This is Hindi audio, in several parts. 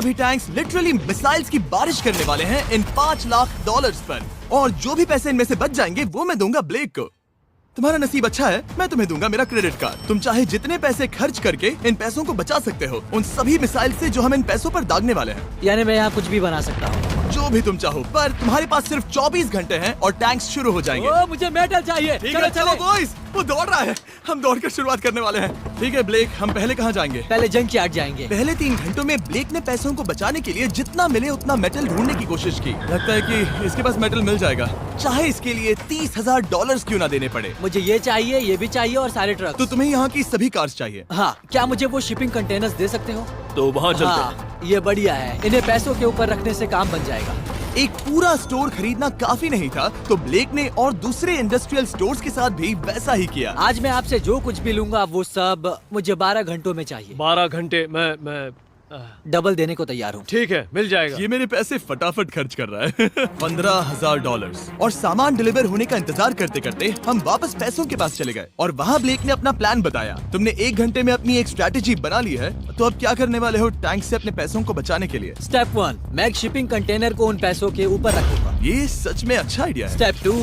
सभी टैंक्स लिटरली मिसाइल्स की बारिश करने वाले हैं इन $5 लाख पर, और जो भी पैसे इनमें से बच जाएंगे वो मैं दूंगा ब्लेक को। तुम्हारा नसीब अच्छा है, मैं तुम्हें दूंगा मेरा क्रेडिट कार्ड। तुम चाहे जितने पैसे खर्च करके इन पैसों को बचा सकते हो उन सभी मिसाइल से जो हम इन पैसों पर दागने वाले हैं। यानी मैं यहाँ कुछ भी बना सकता हूँ? जो भी तुम चाहो, पर तुम्हारे पास सिर्फ 24 घंटे हैं और टैंक्स शुरू हो जाएंगे। मुझे मेटल चाहिए। चलो चलो बॉयज, वो दौड़ रहा है, हम दौड़कर शुरुआत करने वाले हैं। ठीक है ब्लेक, हम पहले कहाँ जाएंगे? पहले जंक यार्ड जाएंगे। पहले 3 घंटों में ब्लेक ने पैसों को बचाने के लिए जितना मिले उतना मेटल ढूंढने की कोशिश की। लगता है कि इसके पास मेटल मिल जाएगा, चाहे इसके लिए $30,000 क्यों ना देने पड़े। मुझे ये चाहिए, ये भी चाहिए और सारे ट्रक। तो तुम्हें यहाँ की सभी कार्स चाहिए? हाँ, क्या मुझे वो शिपिंग कंटेनर्स दे सकते हो? तो वहाँ चलते हैं। हाँ, ये बढ़िया है, इन्हें पैसों के ऊपर रखने से काम बन जाएगा। एक पूरा स्टोर खरीदना काफी नहीं था, तो ब्लेक ने और दूसरे इंडस्ट्रियल स्टोर्स के साथ भी वैसा ही किया। आज मैं आपसे जो कुछ भी लूंगा वो सब मुझे 12 घंटों में चाहिए। 12 घंटे मैं डबल देने को तैयार हूँ। ठीक है, मिल जाएगा। ये मेरे पैसे फटाफट खर्च कर रहा है। $15,000। और सामान डिलीवर होने का इंतजार करते करते हम वापस पैसों के पास चले गए और वहाँ ब्लेक ने अपना प्लान बताया। तुमने 1 घंटे में अपनी एक स्ट्रैटेजी बना ली है, तो अब क्या करने वाले हो टैंक से अपने पैसों को बचाने के लिए? स्टेप 1, मैं एक शिपिंग कंटेनर को उन पैसों के ऊपर रखूंगा। ये सच में अच्छा आइडिया है। स्टेप 2,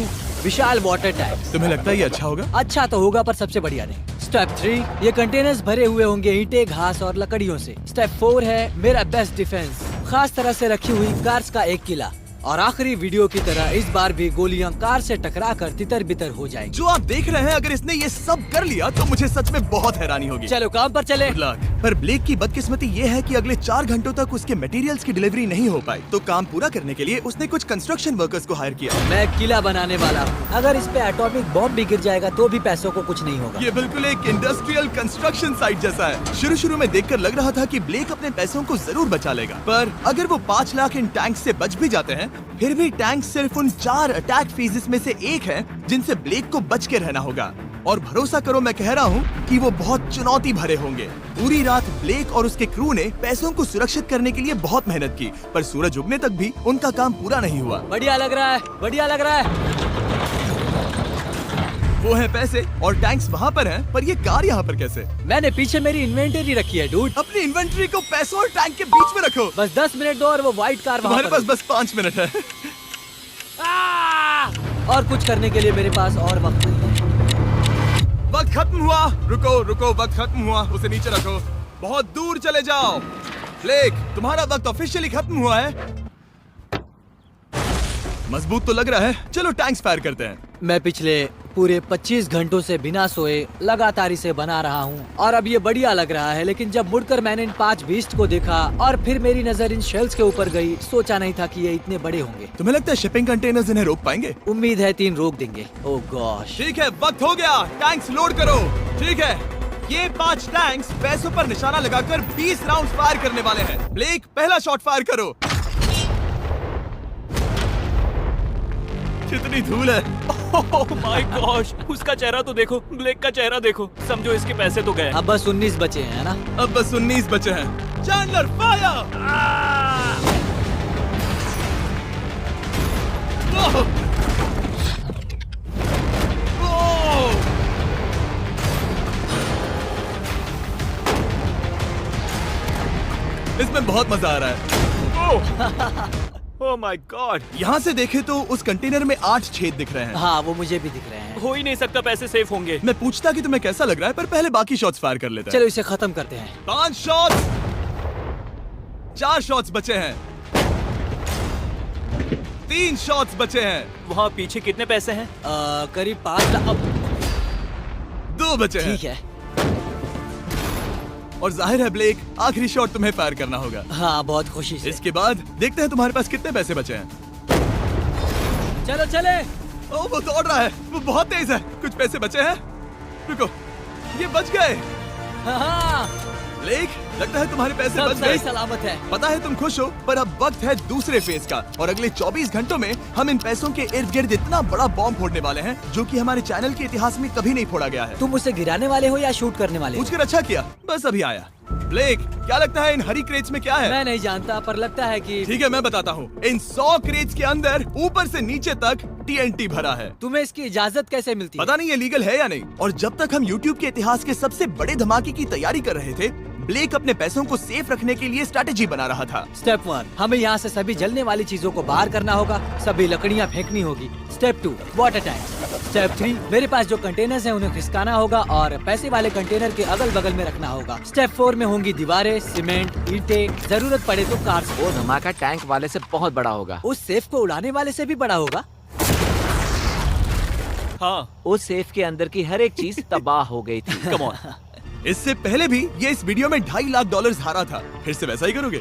विशाल वाटर टैंक। तुम्हें लगता है ये अच्छा होगा? अच्छा तो होगा, पर सबसे बढ़िया नहीं। स्टेप 3, ये कंटेनर्स भरे हुए होंगे ईंटें, घास और लकड़ियों से। स्टेप 4 है मेरा बेस्ट डिफेंस, खास तरह से रखी हुई कार्स का एक किला। और आखिरी वीडियो की तरह इस बार भी गोलियां कार से टकरा कर तितर बितर हो जाएंगी। जो आप देख रहे हैं, अगर इसने ये सब कर लिया तो मुझे सच में बहुत हैरानी होगी। चलो काम पर चले। पर ब्लेक की बदकिस्मती ये है कि अगले 4 घंटों तक उसके मटेरियल्स की डिलीवरी नहीं हो पाई, तो काम पूरा करने के लिए उसने कुछ कंस्ट्रक्शन वर्कर्स को हायर किया। मैं एक किला बनाने वाला हूँ, अगर इस पे एटॉमिक बॉम्ब भी गिर जाएगा तो भी पैसों को कुछ नहीं होगा। ये बिल्कुल एक इंडस्ट्रियल कंस्ट्रक्शन साइट जैसा है। शुरू में देखकर लग रहा था कि ब्लेक अपने पैसों को जरूर बचा लेगा, पर अगर वो 5 लाख इन टैंक से बच भी जाते हैं, फिर भी टैंक सिर्फ उन 4 अटैक फेजेस में से एक है जिनसे ब्लेक को बच के रहना होगा। और भरोसा करो, मैं कह रहा हूँ कि वो बहुत चुनौती भरे होंगे। पूरी रात ब्लेक और उसके क्रू ने पैसों को सुरक्षित करने के लिए बहुत मेहनत की, पर सूरज उगने तक भी उनका काम पूरा नहीं हुआ। बढ़िया लग रहा है, बढ़िया लग रहा है। वो है पैसे और टैंक्स वहाँ पर हैं, पर ये कार यहाँ पर कैसे? मैंने पीछे मेरी इन्वेंटरी रखी है डूड। अपनी इन्वेंटरी को पैसों और टैंक के बीच में रखो। बस 10 मिनट दो और वो व्हाइट कार वहाँ तुम्हारे पर पास बस 5 मिनट है। और कुछ करने के लिए मेरे पास और वक्त नहीं है। वक्त खत्म हुआ। रुको, वक्त खत्म हुआ, उसे नीचे रखो। बहुत दूर चले जाओ। ब्लेक, तुम्हारा वक्त ऑफिशियली खत्म हुआ है। मजबूत तो लग रहा है, चलो टैंक्स फायर करते हैं। मैं पिछले पूरे 25 घंटों से बिना सोए लगातार इसे बना रहा हूँ और अब ये बढ़िया लग रहा है, लेकिन जब मुड़कर मैंने इन 5 बीस्ट को देखा और फिर मेरी नजर इन शेल्स के ऊपर गई, सोचा नहीं था कि ये इतने बड़े होंगे। तुम्हें लगता है शिपिंग कंटेनर्स इन्हें रोक पाएंगे? उम्मीद है 3 रोक देंगे। ओह गॉश। ठीक है, वक्त हो गया, टैंक्स लोड करो। ठीक है, ये 5 टैंक्स पैसों पर निशाना लगाकर 20 राउंड फायर करने वाले हैं। ब्लेक, पहला शॉट फायर करो। कितनी धूल है। ओह माय गॉश, उसका चेहरा तो देखो, ब्लेक का चेहरा देखो। समझो इसके पैसे तो गए। अब बस 19 बचे हैं ना? अब बस 19 बचे हैं। Chandler fire. इसमें बहुत मजा आ रहा है। ओह माय गॉड। यहाँ से देखे तो उस कंटेनर में 8 छेद दिख रहे हैं। हाँ, वो मुझे भी दिख रहे हैं। हो ही नहीं सकता, पैसे सेफ होंगे। मैं पूछता कि तुम्हें कैसा लग रहा है, पर पहले बाकी शॉट्स फायर कर लेते हैं। चलो इसे खत्म करते हैं। 5 शॉट्स, 4 शॉट्स बचे हैं, 3 शॉट्स बचे हैं। वहाँ पीछे कितने पैसे हैं? करीब 5 लाख। 2 बचे हैं। ठीक है। और जाहिर है ब्लेक, आखिरी शॉट तुम्हें फायर करना होगा। हाँ, बहुत खुशी से। इसके बाद देखते हैं तुम्हारे पास कितने पैसे बचे हैं। चलो चले। ओह, वो दौड़ रहा है, वो बहुत तेज है। कुछ पैसे बचे हैं। रुको, ये बच गए। हाँ, ब्लेक, लगता है तुम्हारे पैसे सब बच सही गए। सलामत है। पता है तुम खुश हो, पर अब वक्त है दूसरे फेज का, और अगले 24 घंटों में हम इन पैसों के इर्द गिर्द इतना बड़ा बॉम्ब फोड़ने वाले हैं जो कि हमारे चैनल के इतिहास में कभी नहीं फोड़ा गया है। तुम उसे गिराने वाले हो या शूट करने वाले हो? पूछकर अच्छा किया, बस अभी आया। ब्लेक, क्या लगता है इन हरी क्रेट्स में क्या है? मैं नहीं जानता, पर लगता है कि ठीक है, मैं बताता हूँ। इन 100 क्रेट्स के अंदर ऊपर से नीचे तक TNT भरा है। तुम्हें इसकी इजाजत कैसे मिलती है? पता नहीं ये लीगल है या नहीं। और जब तक हम YouTube के इतिहास के सबसे बड़े धमाके की तैयारी कर रहे थे, ब्लेक अपने पैसों को सेफ रखने के लिए स्ट्रेटेजी बना रहा था। स्टेप 1, हमें यहाँ से सभी जलने वाली चीजों को बाहर करना होगा, सभी लकड़ियाँ फेंकनी होगी। Step 2, water tank. स्टेप 3, मेरे पास जो कंटेनर्स हैं उन्हें खिसकाना होगा और पैसे वाले कंटेनर के अगल बगल में रखना होगा। स्टेप 4 में होंगी दीवारें, सीमेंट, ईंटें, जरूरत पड़े तो कार्स। वो धमाका टैंक वाले से बहुत बड़ा होगा। उस सेफ को उड़ाने वाले से भी बड़ा होगा। हाँ, उस सेफ के अंदर की हर एक चीज तबाह हो गई थी। Come on. इससे पहले भी ये इस वीडियो में $2.5 लाख हारा था। फिर से वैसा ही करोगे?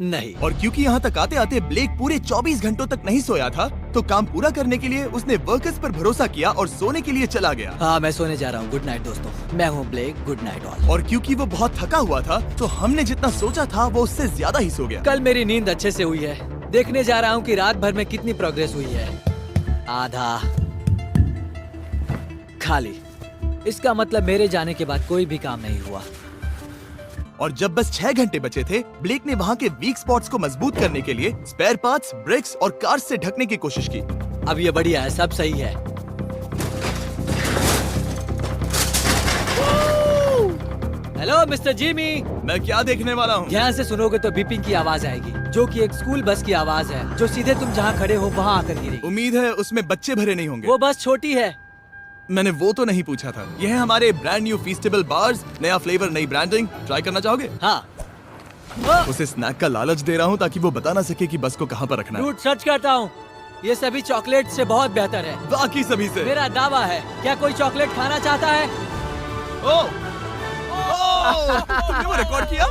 नहीं। और क्योंकि यहाँ तक आते आते ब्लेक पूरे 24 घंटों तक नहीं सोया था, तो काम पूरा करने के लिए उसने वर्कर्स पर भरोसा किया और सोने के लिए चला गया। हाँ, मैं सोने जा रहा हूँ। गुड नाइट दोस्तों, मैं हूँ ब्लेक। Good night all. और क्योंकि वो बहुत थका हुआ था, तो हमने जितना सोचा था वो उससे ज्यादा ही सो गया। कल मेरी नींद अच्छे से हुई है। देखने जा रहा हूँ कि रात भर में कितनी प्रोग्रेस हुई है। आधा खाली। इसका मतलब मेरे जाने के बाद कोई भी काम नहीं हुआ। और जब बस 6 घंटे बचे थे, ब्लेक ने वहाँ के वीक स्पॉट्स को मजबूत करने के लिए स्पेयर पार्ट्स, ब्रिक्स और कार्स से ढकने की कोशिश की। अब ये बढ़िया है, सब सही है। Hello mister Jimmy. मैं क्या देखने वाला हूँ? ध्यान से सुनोगे तो बीपिंग की आवाज आएगी, जो कि एक स्कूल बस की आवाज है, जो सीधे तुम जहाँ खड़े हो वहाँ आकर गिरेगी। उम्मीद है उसमें बच्चे भरे नहीं होंगे। वो बस छोटी है। मैंने वो तो नहीं पूछा था। यह है हमारे ब्रांड न्यू फीस्टेबल बार्स, नया फ्लेवर, नई ब्रांडिंग। ट्राई करना चाहोगे? हाँ। उसे स्नैक का लालच दे रहा हूँ ताकि वो बता ना सके कि बस को कहाँ पर रखना है। रूट सर्च करता हूँ। ये सभी चॉकलेट से बहुत बेहतर है। बाकी सभी से। मेरा दावा है। क्या कोई चॉकलेट खाना चाहता है? ओ! तुमने वो रिकॉर्ड किया?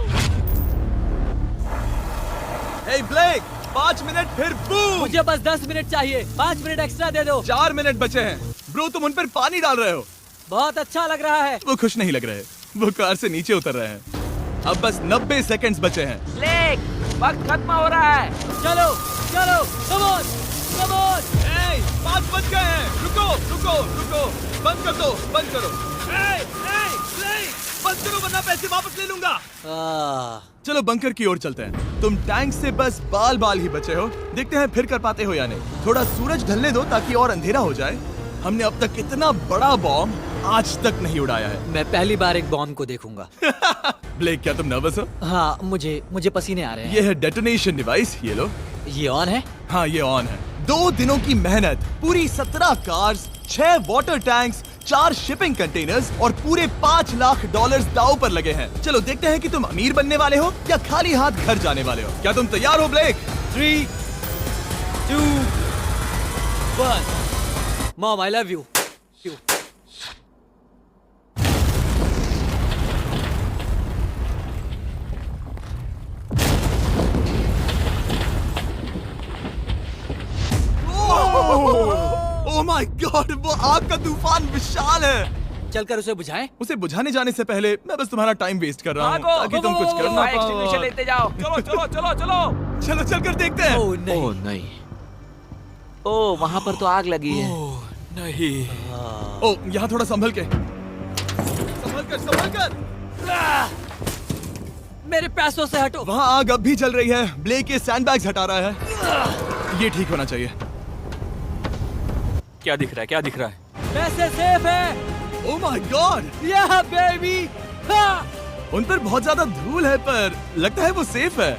हे ब्लेक, 5 मिनट फिर बूम! मुझे बस 10 मिनट चाहिए। 5 मिनट एक्स्ट्रा दे दो। 4 मिनट बचे हैं। ब्रो, तुम उन पर पानी डाल रहे हो। बहुत अच्छा लग रहा है। वो खुश नहीं लग रहे। वो कार से नीचे उतर रहे हैं। अब बस 90 सेकंड्स बचे हैं। ब्लेक, वक्त खत्म हो रहा है। चलो चलो, कम ऑन कम ऑन। 5 बज गए हैं। रुको रुको रुको, बंद कर दो, बंद करो। बंद करो वरना पैसे वापस ले लूंगा। चलो बंकर की ओर चलते हैं। तुम टैंक से बस बाल ही बचे हो। देखते हैं फिर कर पाते हो या नहीं। थोड़ा सूरज ढलने दो ताकि और अंधेरा हो जाए। हमने अब तक इतना बड़ा बॉम्ब आज तक नहीं उड़ाया है। मैं पहली बार एक बॉम्ब को देखूंगा। ब्लेक, क्या तुम नर्वस हो? हाँ, मुझे पसीने आ रहे हैं। ये है डेटोनेशन डिवाइस, ये लो। ये ऑन है? हाँ, ये ऑन है। 2 दिनों की मेहनत, पूरी 17 cars, 6 water tanks, 4 shipping containers और पूरे $5 लाख दांव पर लगे हैं। चलो देखते हैं कि तुम अमीर बनने वाले हो या खाली हाथ घर जाने वाले हो। क्या तुम तैयार हो Blake? 3, 2, 1। Mom, I love you. Oh my God, वो आग का तूफान विशाल है। चलकर उसे बुझाएं। उसे बुझाने जाने से पहले मैं बस तुम्हारा टाइम वेस्ट कर रहा हूँ भागो, ताकि तुम कुछ कर ना फायर एक्सटिंग्विशर पाओ। लेते जाओ। चलो चलो चलो चलो। चलो चलकर देखते हैं। ओह नहीं। ओह नहीं। ओह, वहाँ पर तो आग लगी है। ओह नहीं। ओह, यहाँ थोड़ा संभल के, संभल कर। मेरे पैसों से हटो। वहाँ आग अब भी जल रही है। ब्लेक ये सैंडबैग्स हटा रहा है। ये ठीक होना चाहिए। क्या दिख रहा है? क्या दिख रहा है? पैसे सेफ है। ओह माय गॉड, या बेबी। उन पर बहुत ज्यादा धूल है पर लगता है वो सेफ है।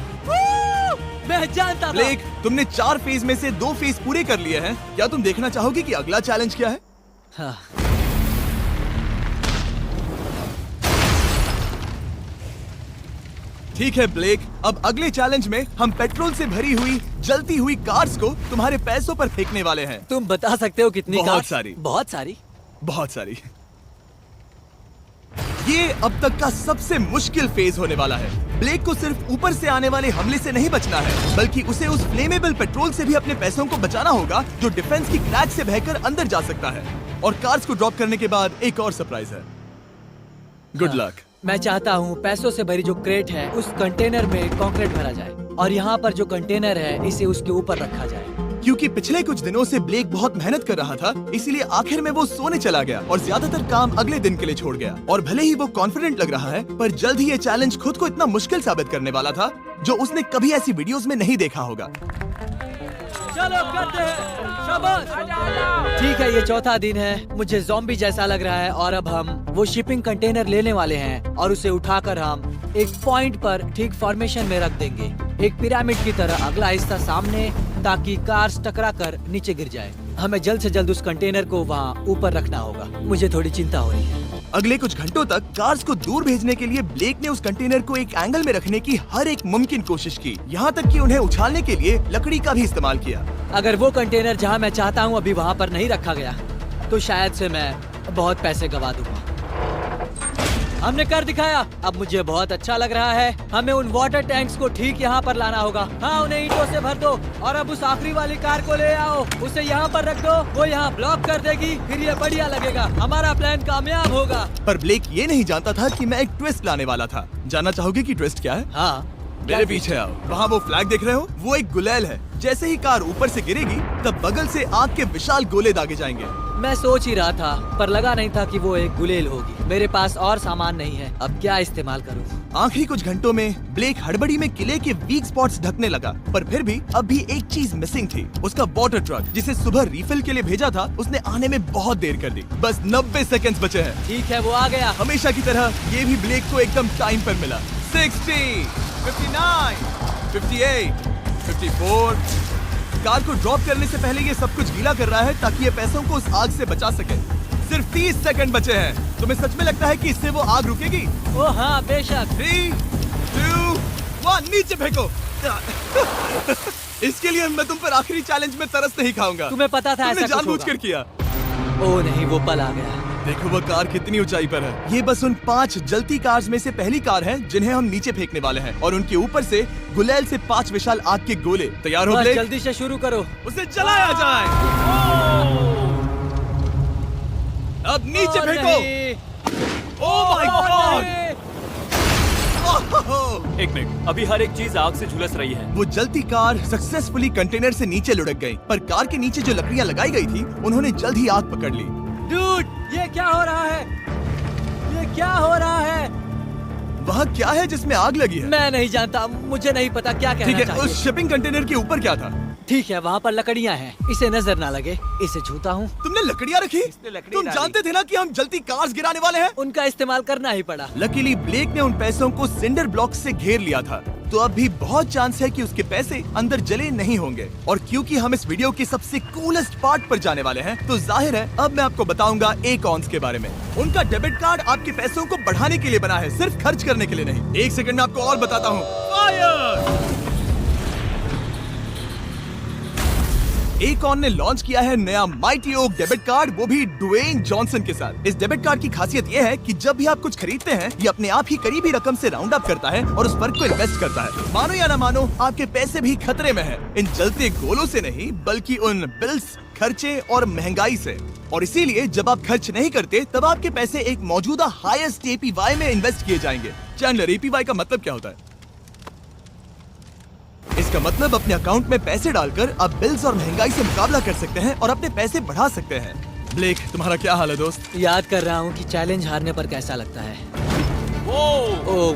मैं जानता था। ब्लेक, तुमने 4 फेज में से 2 फेज पूरे कर लिए हैं। क्या तुम देखना चाहोगे कि अगला चैलेंज क्या है? हाँ। ठीक है ब्लेक, अब अगले चैलेंज में हम पेट्रोल से भरी हुई जलती हुई कार्स को तुम्हारे पैसों पर फेंकने वाले हैं। तुम बता सकते हो कितनी बहुत कार्स? सारी। बहुत सारी। बहुत सारी। ये अब तक का सबसे मुश्किल फेज होने वाला है। ब्लेक को सिर्फ ऊपर से आने वाले हमले से नहीं बचना है, बल्कि उसे उस फ्लेमेबल पेट्रोल से भी अपने पैसों को बचाना होगा जो डिफेंस की क्रैक से बहकर अंदर जा सकता है। और कार्स को ड्रॉप करने के बाद एक और सरप्राइज है। Good luck. मैं चाहता हूँ पैसों से भरी जो क्रेट है उस कंटेनर में कंक्रीट भरा जाए और यहाँ पर जो कंटेनर है इसे उसके ऊपर रखा जाए। क्योंकि पिछले कुछ दिनों से ब्लेक बहुत मेहनत कर रहा था, इसीलिए आखिर में वो सोने चला गया और ज्यादातर काम अगले दिन के लिए छोड़ गया। और भले ही वो कॉन्फिडेंट लग रहा है, पर जल्द ही ये चैलेंज खुद को इतना मुश्किल साबित करने वाला था जो उसने कभी ऐसी वीडियोस में नहीं देखा होगा। चलो करते हैं, शाबाश। ठीक है, ये चौथा दिन है। मुझे ज़ॉम्बी जैसा लग रहा है और अब हम वो शिपिंग कंटेनर लेने वाले हैं और उसे उठाकर हम एक पॉइंट पर ठीक फॉर्मेशन में रख देंगे, एक पिरामिड की तरह। अगला हिस्सा सामने, ताकि कार्स टकरा कर नीचे गिर जाए। हमें जल्द से जल्द उस कंटेनर को वहाँ ऊपर रखना होगा। मुझे थोड़ी चिंता हो रही है। अगले कुछ घंटों तक कार्स को दूर भेजने के लिए ब्लेक ने उस कंटेनर को एक एंगल में रखने की हर एक मुमकिन कोशिश की, यहाँ तक कि उन्हें उछालने के लिए लकड़ी का भी इस्तेमाल किया। अगर वो कंटेनर जहाँ मैं चाहता हूँ अभी वहाँ पर नहीं रखा गया, तो शायद से मैं बहुत पैसे गवा दूंगा। हमने कर दिखाया। अब मुझे बहुत अच्छा लग रहा है। हमें उन वाटर टैंक्स को ठीक यहाँ पर लाना होगा। हाँ, उन्हें ईंटों से भर दो और अब उस आखिरी वाली कार को ले आओ, उसे यहाँ पर रख दो। वो यहाँ ब्लॉक कर देगी, फिर ये बढ़िया लगेगा। हमारा प्लान कामयाब होगा। पर ब्लेक ये नहीं जानता था कि मैं एक ट्विस्ट लाने वाला था। जानना चाहोगे कि ट्विस्ट क्या है? हाँ, मेरे पीछे आओ। वहाँ वो फ्लैग देख रहे हो? वो एक गुलेल है। जैसे ही कार ऊपर से गिरेगी, तब बगल से आग के विशाल गोले दागे जाएंगे। मैं सोच ही रहा था, पर लगा नहीं था कि वो एक गुलेल होगी। मेरे पास और सामान नहीं है, अब क्या इस्तेमाल करूं? आखिरी कुछ घंटों में ब्लेक हड़बड़ी में किले के वीक स्पॉट्स ढकने लगा, पर फिर भी अब भी एक चीज मिसिंग थी। उसका वाटर ट्रक, जिसे सुबह रिफिल के लिए भेजा था, उसने आने में बहुत देर कर दी। बस 90 सेकंड्स बचे हैं। ठीक है, वो आ गया। हमेशा की तरह ये भी ब्लेक को एकदम टाइम पर मिला। 60, 59, 58, 54। कार को ड्रॉप करने से पहले ये सब कुछ गीला कर रहा है ताकि ये पैसों को उस आग से बचा सके। सिर्फ 30 सेकंड बचे हैं। तुम्हें सच में लगता है कि इससे वो आग रुकेगी? ओ हाँ, बेशक। 3, 2, 1, नीचे फेंको। इसके लिए मैं तुम पर आखिरी चैलेंज में तरस नहीं खाऊंगा। तुम्हें पता था तुमने ऐसा कुछ जानबूझकर होगा। किया। ओ नहीं, वो पल आ गया। देखो वो कार कितनी ऊंचाई पर है। ये बस उन 5 जलती कार्स में से पहली कार है जिन्हें हम नीचे फेंकने वाले हैं, और उनके ऊपर से गुलेल से 5 विशाल आग के गोले। तैयार हो बस ब्लेक? जल्दी से शुरू करो। उसे जलाया जाए। अब नीचे और फेंको। नहीं। ओह माय और गॉड! नहीं। एक मिनट, अभी हर एक चीज आग से झुलस रही है। वो जलती कार सक्सेसफुली कंटेनर से नीचे लुढ़क गई, पर कार के नीचे जो लकड़ियां लगाई गई थी, उन्होंने जल्द ही आग पकड़ ली। डूड, ये क्या हो रहा है? ये क्या हो रहा है? वहाँ क्या है जिसमें आग लगी है? मैं नहीं जानता, मुझे नहीं पता क्या ठीक कहना है, चाहिए। उस शिपिंग कंटेनर के ऊपर क्या था? ठीक है, वहाँ पर लकड़ियाँ हैं। इसे नजर ना लगे, इसे छूता हूँ। तुमने लकड़ियाँ रखी? लकड़ी तुम डाली। जानते थे ना कि हम जलती कार्स गिराने वाले हैं? उनका इस्तेमाल करना ही पड़ा। लकीली ब्लेक ने उन पैसों को सिंडर ब्लॉक से घेर लिया था, तो अब भी बहुत चांस है कि उसके पैसे अंदर जले नहीं होंगे। और क्योंकि हम इस वीडियो के सबसे कूलेस्ट पार्ट पर जाने वाले हैं, तो जाहिर है अब मैं आपको बताऊंगा एकॉन्स के बारे में। उनका डेबिट कार्ड आपके पैसों को बढ़ाने के लिए बना है, सिर्फ खर्च करने के लिए नहीं। एक सेकंड में आपको और बताता हूँ। फायर! एकॉन ने लॉन्च किया है नया माइटी ओक डेबिट कार्ड, वो भी ड्वेन जॉनसन के साथ। इस डेबिट कार्ड की खासियत ये है कि जब भी आप कुछ खरीदते हैं, ये अपने आप ही करीबी रकम से राउंड अप करता है और उस फर्क को इन्वेस्ट करता है। मानो या ना मानो, आपके पैसे भी खतरे में हैं। इन जलते गोलों से नहीं, बल्कि उन बिल्स, खर्चे और महंगाई से। और इसीलिए जब आप खर्च नहीं करते, तब आपके पैसे एक मौजूदा हाईएस्ट APY में इन्वेस्ट किए जाएंगे। चैंडलर, APY का मतलब क्या होता है? इसका मतलब अपने अकाउंट में पैसे डालकर आप बिल्स और महंगाई से मुकाबला कर सकते हैं और अपने पैसे बढ़ा सकते हैं। ब्लेक, तुम्हारा क्या हाल है दोस्त? याद कर रहा हूँ कि चैलेंज हारने पर कैसा लगता है।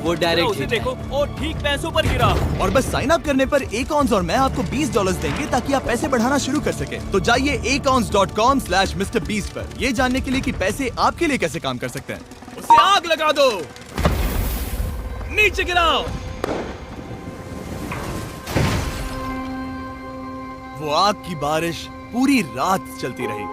वो डायरेक्ट उसे देखो, ओ ठीक पैसों पर गिरा। और बस साइन अप करने पर एकॉन्स और मैं आपको $20 देंगे ताकि आप पैसे बढ़ाना शुरू कर सके। तो जाइए acons.com/MrBeast पर, ये जानने के लिए कि पैसे आपके लिए कैसे काम कर सकते हैं। उसे आग लगा दो, नीचे गिराओ। वो आग की बारिश पूरी रात चलती रही।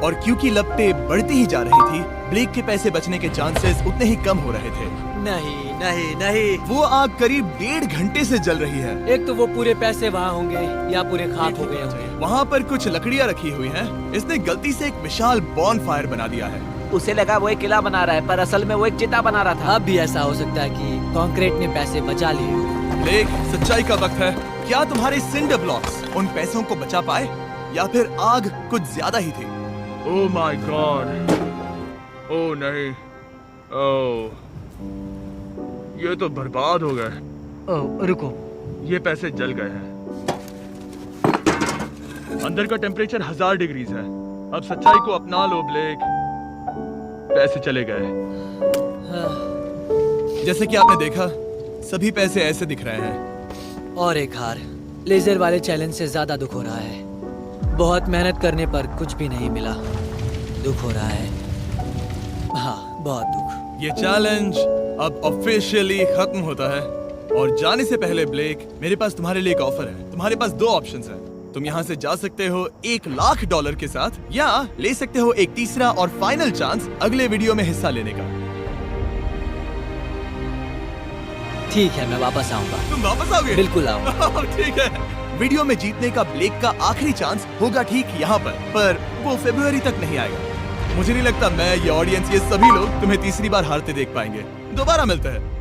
और क्योंकि लपटें बढ़ती ही जा रही थी, ब्लेक के पैसे बचने के चांसेस उतने ही कम हो रहे थे। नहीं नहीं नहीं, वो आग करीब 1.5 घंटे से जल रही है। एक तो वो पूरे पैसे वहाँ होंगे या पूरे खाक हो गए होंगे। वहाँ पर कुछ लकड़ियाँ रखी हुई हैं। इसने गलती से एक विशाल बॉनफायर बना दिया है। उसे लगा वो एक किला बना रहा है, पर असल में वो एक चिता बना रहा था। अब भी ऐसा हो सकता है कि कंक्रीट ने पैसे बचा लिए हों। ब्लेक, सच्चाई का वक्त है। क्या तुम्हारे सिंडर ब्लॉक्स उन पैसों को बचा पाए, या फिर आग कुछ ज्यादा ही थी? ओह माय गॉड, ओह नहीं, ओह ये तो बर्बाद हो गए। ओह रुको, ये पैसे जल गए हैं। अंदर का टेम्परेचर 1000 डिग्री है। अब सच्चाई को अपना लो ब्लेक, पैसे चले गए। जैसे कि आपने देखा, सभी पैसे ऐसे दिख रहे हैं। और एक हार। लेजर वाले चैलेंज से ज्यादा दुख हो रहा है। बहुत मेहनत करने पर कुछ भी नहीं मिला। दुख हो रहा है, हाँ बहुत दुख। ये चैलेंज अब ऑफिशियली खत्म होता है और जाने से पहले ब्लेक, मेरे पास तुम्हारे लिए एक ऑफर है। तुम्हारे पास दो ऑप्शंस हैं। तुम यहाँ से जा सकते हो $1,00,000 के साथ, या ले सकते हो एक तीसरा और फाइनल चांस अगले वीडियो में हिस्सा लेने का। ठीक है, मैं वापस आऊंगा। तुम वापस आओगे? बिल्कुल आऊंगा। ठीक है। वीडियो में जीतने का ब्लेक का आखिरी चांस होगा ठीक यहाँ पर वो फरवरी तक नहीं आएगा। मुझे नहीं लगता मैं, ये ऑडियंस, ये सभी लोग तुम्हें तीसरी बार हारते देख पाएंगे। दोबारा मिलते हैं।